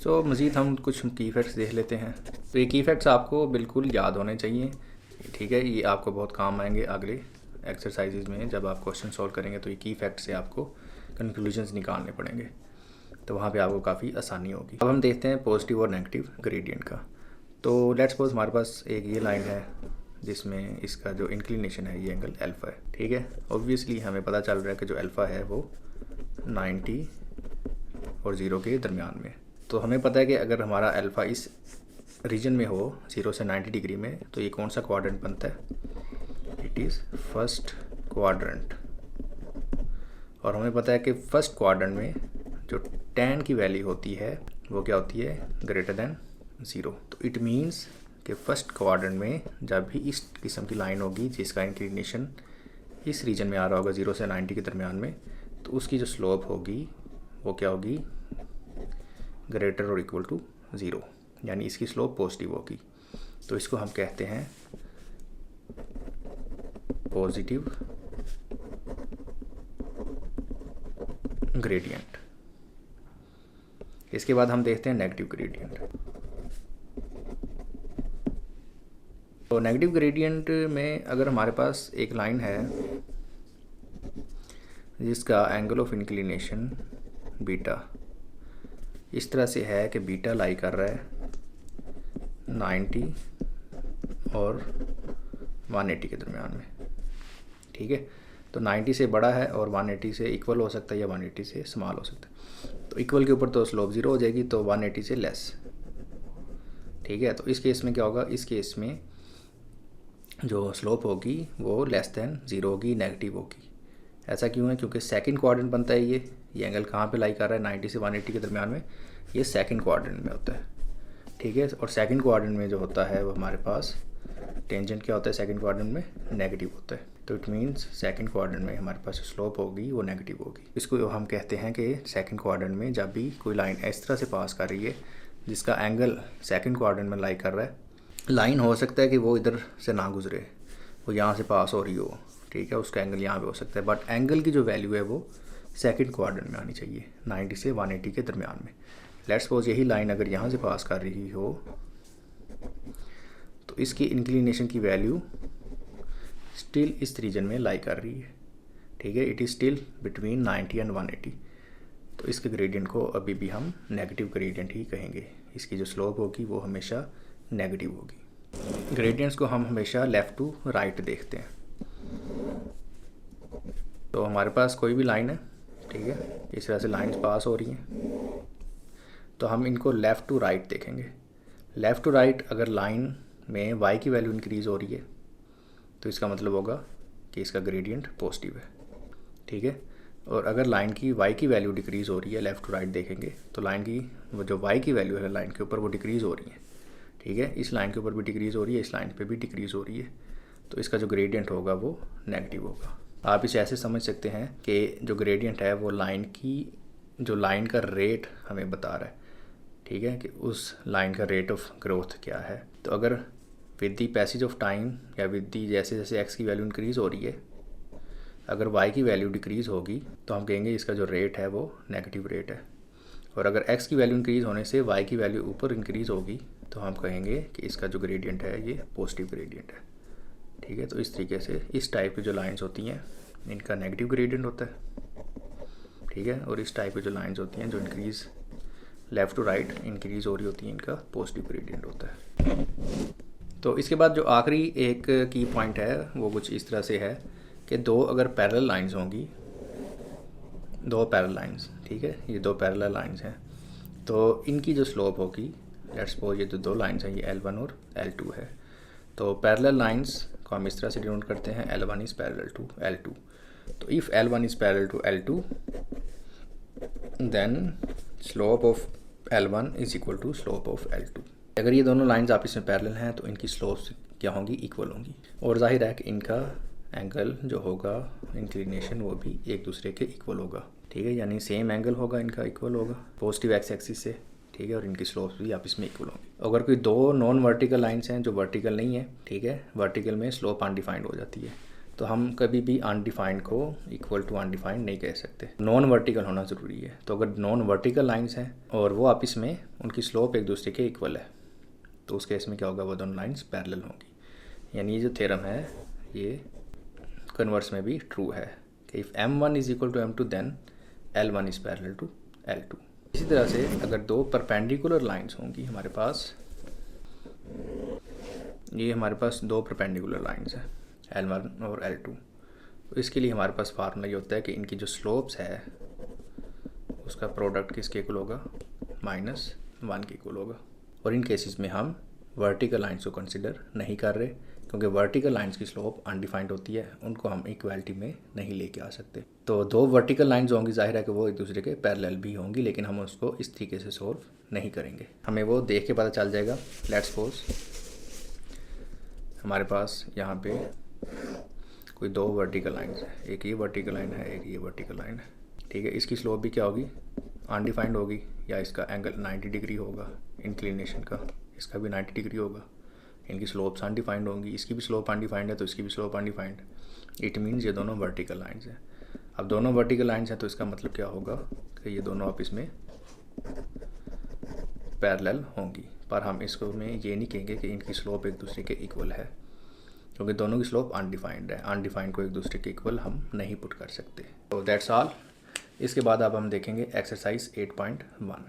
सो मज़ीद हम कुछ की फैक्ट्स देख लेते हैं। तो ये की फैक्ट्स आपको बिल्कुल याद होने चाहिए, ठीक है। ये आपको बहुत काम आएंगे अगले एक्सरसाइजेज में, जब आप क्वेश्चन सॉल्व करेंगे तो ये की फैक्ट से आपको कंक्लूजन्स निकालने पड़ेंगे, तो वहाँ पे आपको काफ़ी आसानी होगी। अब हम देखते हैं पॉजिटिव और नेगेटिव ग्रेडियंट का। तो लेट्स सपोज हमारे पास एक ये लाइन है जिसमें इसका जो इंक्लिनेशन है ये एंगल अल्फ़ा है, ठीक है। ऑब्वियसली हमें पता चल रहा है कि जो अल्फ़ा है वो 90 और 0 के दरमियान में। तो हमें पता है कि अगर हमारा अल्फ़ा इस रीजन में हो 0 से 90 डिग्री में, तो ये कौन सा क्वाड्रेंट बनता है? It is first quadrant. और हमें पता है कि फर्स्ट क्वाड्रेंट में जो tan की वैल्यू होती है वो क्या होती है? Greater than 0। तो इट मीन्स कि फर्स्ट क्वाड्रेंट में जब भी इस किस्म की लाइन होगी जिसका इंक्लिनेशन इस रीजन में आ रहा होगा 0 से 90 के दरमियान में, तो उसकी जो स्लोप होगी वो क्या होगी? ग्रेटर और इक्वल टू 0, यानी इसकी स्लोप पॉजिटिव होगी। तो इसको हम कहते हैं पॉजिटिव ग्रेडियंट। इसके बाद हम देखते हैं नेगेटिव ग्रेडियंट। तो नेगेटिव ग्रेडियंट में अगर हमारे पास एक लाइन है जिसका एंगल ऑफ इंक्लिनेशन बीटा इस तरह से है कि बीटा लाई कर रहा है 90 और 180 के दरमियान में, ठीक है। तो 90 से बड़ा है और 180 से इक्वल हो सकता है या 180 से स्मॉल हो सकता है। तो इक्वल के ऊपर तो स्लोप 0 हो जाएगी, तो 180 से लेस, ठीक है। तो इस केस में क्या होगा? इस केस में जो स्लोप होगी वो लेस दैन 0 होगी, नेगेटिव होगी। ऐसा क्यों है? क्योंकि सेकंड क्वाड्रेंट बनता है ये एंगल कहाँ पे लाई कर रहा है? 90 से 180 के दरमियान में, ये सेकंड क्वाड्रेंट में होता है, ठीक है। और सेकंड क्वाड्रेंट में जो होता है वो हमारे पास टेंजेंट क्या होता है? सेकंड क्वाड्रेंट में नेगेटिव होता है। तो इट मीन्स सेकंड क्वाड्रेंट में हमारे पास स्लोप होगी वो नेगेटिव होगी। इसको हम कहते हैं कि सेकंड क्वाड्रेंट में जब भी कोई लाइन इस तरह से पास कर रही है जिसका एंगल सेकंड क्वाड्रेंट में लाई कर रहा है, लाइन हो सकता है कि वो इधर से ना गुजरे, वो यहाँ से पास हो रही हो, ठीक है, उसका एंगल यहाँ पे हो सकता है, बट एंगल की जो वैल्यू है वो सेकंड क्वाड्रेंट में आनी चाहिए 90 से 180 के दरमियान में। लेट्स सपोज यही लाइन अगर यहाँ से पास कर रही हो तो इसकी इंक्लिनेशन की वैल्यू स्टिल इस रीजन में लाई कर रही है, ठीक है। It is still between 90 and 180। तो इसके ग्रेडियंट को अभी भी हम नेगेटिव ग्रेडियंट ही कहेंगे। इसकी जो स्लोप होगी वो हमेशा नेगेटिव होगी। ग्रेडियंट्स को हम हमेशा लेफ़्ट टू राइट देखते हैं। तो हमारे पास कोई भी लाइन है, ठीक है, इस तरह से लाइंस पास हो रही हैं, तो हम इनको लेफ़्ट टू राइट देखेंगे। लेफ़्ट टू राइट अगर लाइन में y की वैल्यू इंक्रीज़ हो रही है तो इसका मतलब होगा कि इसका ग्रेडियंट पॉजिटिव है, ठीक है। और अगर लाइन की y की वैल्यू डिक्रीज़ हो रही है, लेफ़्ट टू राइट देखेंगे तो लाइन की वो जो y की वैल्यू है लाइन के ऊपर वो डिक्रीज़ हो रही है, ठीक है। इस लाइन के ऊपर भी डिक्रीज़ हो रही है, इस लाइन पे भी डिक्रीज़ हो रही है, तो इसका जो ग्रेडियंट होगा वो नेगेटिव होगा। आप इसे ऐसे समझ सकते हैं कि जो ग्रेडियंट है वो लाइन की जो लाइन का रेट हमें बता रहा है, ठीक है, कि उस लाइन का रेट ऑफ ग्रोथ क्या है। तो अगर with the passage of time या विद दी जैसे जैसे x की वैल्यू इंक्रीज़ हो रही है, अगर y की वैल्यू डिक्रीज़ होगी तो हम कहेंगे इसका जो रेट है वो नेगेटिव रेट है। और अगर x की वैल्यू इंक्रीज़ होने से y की वैल्यू ऊपर इंक्रीज़ होगी तो हम कहेंगे कि इसका जो ग्रेडियंट है ये पॉजिटिव ग्रेडियंट है, ठीक है। तो इस तरीके से इस टाइप की जो लाइंस होती हैं इनका नेगेटिव ग्रेडियंट होता है, ठीक है। और इस टाइप की जो लाइंस होती हैं जो increase left to right increase हो रही होती हैं, इनका पॉजिटिव ग्रेडियंट होता है। तो इसके बाद जो आखिरी एक की पॉइंट है वो कुछ इस तरह से है कि दो अगर पैरेलल लाइंस होंगी, दो पैरेलल लाइंस, ठीक है, ये दो पैरेलल लाइंस हैं, तो इनकी जो स्लोप होगी, लेट्स सपोज ये दो लाइंस हैं, ये L1 और L2 है। तो पैरेलल लाइंस को हम इस तरह से डिनोट करते हैं L1 is parallel to L2। तो if L1 is parallel to L2 then slope of L1 is equal to slope of L2। अगर ये दोनों लाइंस आपस में पैरेलल हैं तो इनकी स्लोप्स क्या होंगी? इक्वल होंगी। और जाहिर है कि इनका एंगल जो होगा इंक्लिनेशन वो भी एक दूसरे के इक्वल होगा, ठीक है, यानी सेम एंगल होगा, इनका इक्वल होगा पॉजिटिव एक्स एक्सिस से, ठीक है। और इनकी स्लोप्स भी आपस में इक्वल होंगी। अगर कोई दो नॉन वर्टिकल लाइंस हैं जो वर्टिकल नहीं है, ठीक है, वर्टिकल में स्लोप अनडिफाइंड हो जाती है, तो हम कभी भी अनडिफाइंड को इक्वल टू अनडिफाइंड नहीं कह सकते, नॉन वर्टिकल होना ज़रूरी है। तो अगर नॉन वर्टिकल लाइंस हैं और वो आपस में उनकी स्लोप एक दूसरे के इक्वल है, तो उस केस में क्या होगा, वो दोनों लाइंस पैरेलल होंगी। यानी ये जो थ्योरम है ये कन्वर्स में भी ट्रू है कि if m1 is equal to m2 then l1 is parallel to l2। इसी तरह से अगर दो परपेंडिकुलर लाइंस होंगी हमारे पास, ये हमारे पास दो परपेंडिकुलर लाइंस है L1 और L2, तो इसके लिए हमारे पास फार्मूला ये होता है कि इनकी जो स्लोप्स है उसका प्रोडक्ट किसके इक्वल होगा, -1 के इक्वल होगा। और इन केसेस में हम वर्टिकल लाइंस को कंसिडर नहीं कर रहे, क्योंकि वर्टिकल लाइंस की स्लोप अनडिफाइंड होती है, उनको हम इक्वालिटी में नहीं लेके आ सकते। तो दो वर्टिकल लाइंस होंगी, जाहिर है कि वो एक दूसरे के पैरेलल भी होंगी, लेकिन हम उसको इस तरीके से सॉल्व नहीं करेंगे, हमें वो देख के पता चल जाएगा। लेट्स सपोज हमारे पास यहाँ पे कोई दो वर्टिकल लाइंस है, एक ये वर्टिकल लाइन है, एक ये वर्टिकल लाइन है, ठीक है। इसकी स्लोप भी क्या होगी, अनडिफाइंड होगी, या इसका एंगल 90 डिग्री होगा इंक्लिनेशन का, इसका भी 90 डिग्री होगा। इनकी स्लोप्स अनडिफाइंड होंगी, इसकी भी स्लोप अनडिफाइंड है तो इसकी भी स्लोप अनडिफाइंड। इट मीन्स ये दोनों वर्टिकल लाइंस हैं। अब दोनों वर्टिकल लाइंस हैं तो इसका मतलब क्या होगा कि ये दोनों आपस में पैरेलल होंगी, पर हम इसको में ये नहीं कहेंगे कि इनकी स्लोप एक दूसरे के इक्वल है, क्योंकि दोनों की स्लोप अनडिफाइंड है। अनडिफाइंड को एक दूसरे के इक्वल हम नहीं पुट कर सकते। तो दैट्स ऑल। इसके बाद अब हम देखेंगे एक्सरसाइज 8.1।